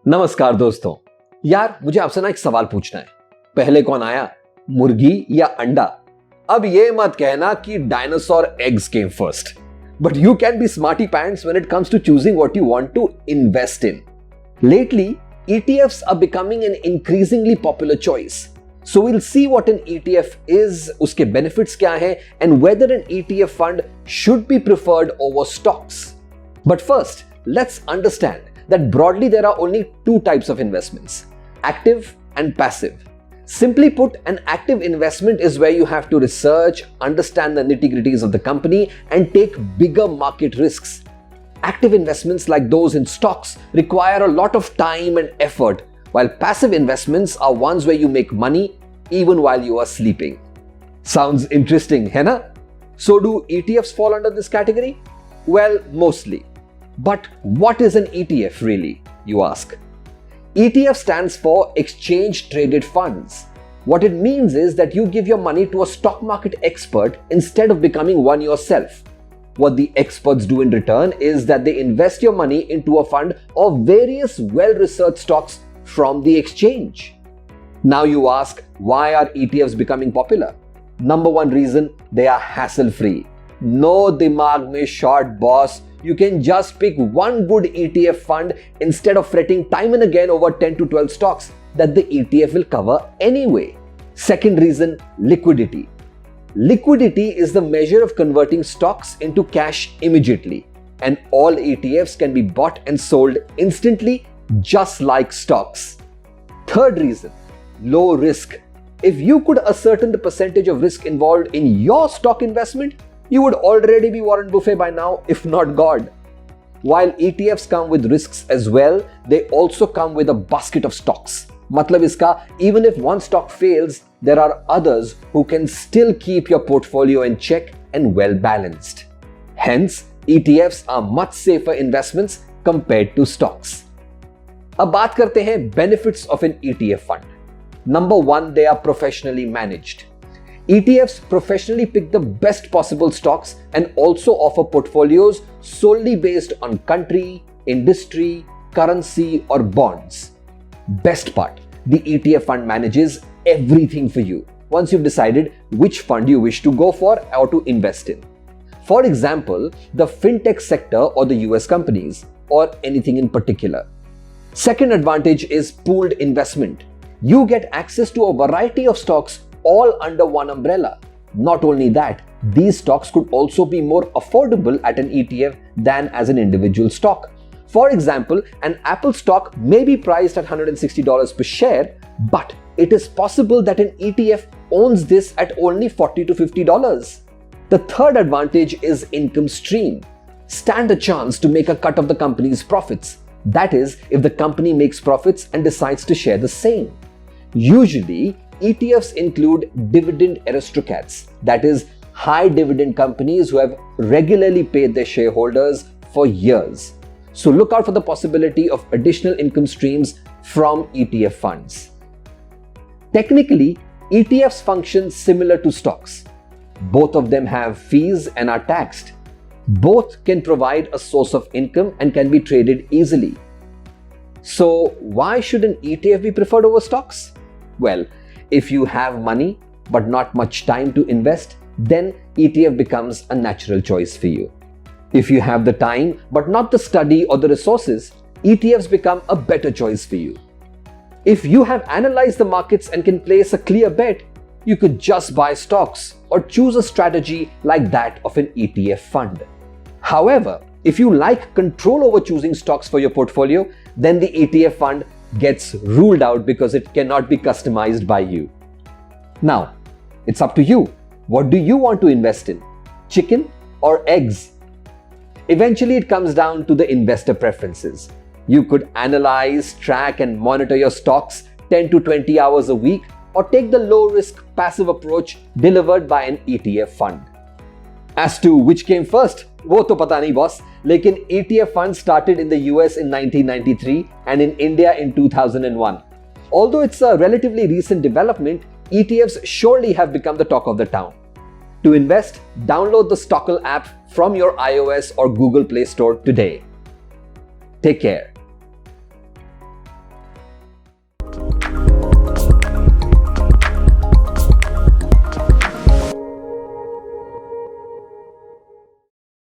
नमस्कार दोस्तों। यार मुझे आपसे ना एक सवाल पूछना है। पहले कौन आया, मुर्गी या अंडा? अब ये मत कहना कि dinosaur eggs came first, but you can be smarty pants when it comes to choosing what you want to invest in. Lately, ETFs are becoming an increasingly popular choice. So we'll see what an ETF is, उसके benefits क्या हैं, and whether an ETF fund should be preferred over stocks. But first, let's understand that broadly there are only two types of investments: active and passive. Simply put, an active investment is where you have to research, understand the nitty-gritties of the company, and take bigger market risks. Active investments like those in stocks require a lot of time and effort, while passive investments are ones where you make money even while you are sleeping. Sounds interesting, hai na? So do ETFs fall under this category? Well, mostly. But what is an ETF really, you ask? ETF stands for Exchange Traded Funds. What it means is that you give your money to a stock market expert instead of becoming one yourself. What the experts do in return is that they invest your money into a fund of various well-researched stocks from the exchange. Now you ask, why are ETFs becoming popular? Number one reason, they are hassle-free. No dimag mein short, boss. You can just pick one good ETF fund instead of fretting time and again over 10 to 12 stocks that the ETF will cover anyway. Second reason, liquidity. Liquidity is the measure of converting stocks into cash immediately, and all ETFs can be bought and sold instantly, just like stocks. Third reason, low risk. If you could ascertain the percentage of risk involved in your stock investment, you would already be Warren Buffett by now, if not God. While ETFs come with risks as well, they also come with a basket of stocks. Matlab iska, even if one stock fails, there are others who can still keep your portfolio in check and well balanced. Hence, ETFs are much safer investments compared to stocks. अब बात करते हैं benefits of an ETF fund. Number one, they are professionally managed. ETFs professionally pick the best possible stocks and also offer portfolios solely based on country, industry, currency, or bonds. Best part, the ETF fund manages everything for you once you've decided which fund you wish to go for or to invest in. For example, the fintech sector or the US companies, or anything in particular. Second advantage is pooled investment. You get access to a variety of stocks all under one umbrella. Not only that, these stocks could also be more affordable at an ETF than as an individual stock. For example, an Apple stock may be priced at $160 per share, but it is possible that an ETF owns this at only $40 to $50. The third advantage is income stream. Stand a chance to make a cut of the company's profits. That is, if the company makes profits and decides to share the same. Usually, ETFs include dividend aristocrats, that is, high dividend companies who have regularly paid their shareholders for years. So look out for the possibility of additional income streams from ETF funds. Technically, ETFs function similar to stocks. Both of them have fees and are taxed. Both can provide a source of income and can be traded easily. So why should an ETF be preferred over stocks? Well, if you have money but not much time to invest, then ETF becomes a natural choice for you. If you have the time but not the study or the resources, ETFs become a better choice for you. If you have analyzed the markets and can place a clear bet, you could just buy stocks or choose a strategy like that of an ETF fund. However, if you like control over choosing stocks for your portfolio, then the ETF fund gets ruled out because it cannot be customized by you. Now, it's up to you. What do you want to invest in? Chicken or eggs? Eventually, it comes down to the investor preferences. You could analyze, track, and monitor your stocks 10 to 20 hours a week, or take the low-risk passive approach delivered by an ETF fund. As to which came first, वो तो पता नहीं boss, लेकिन ETF funds started in the US in 1993 and in India in 2001. Although it's a relatively recent development, ETFs surely have become the talk of the town. To invest, download the Stockle app from your iOS or Google Play Store today. Take care.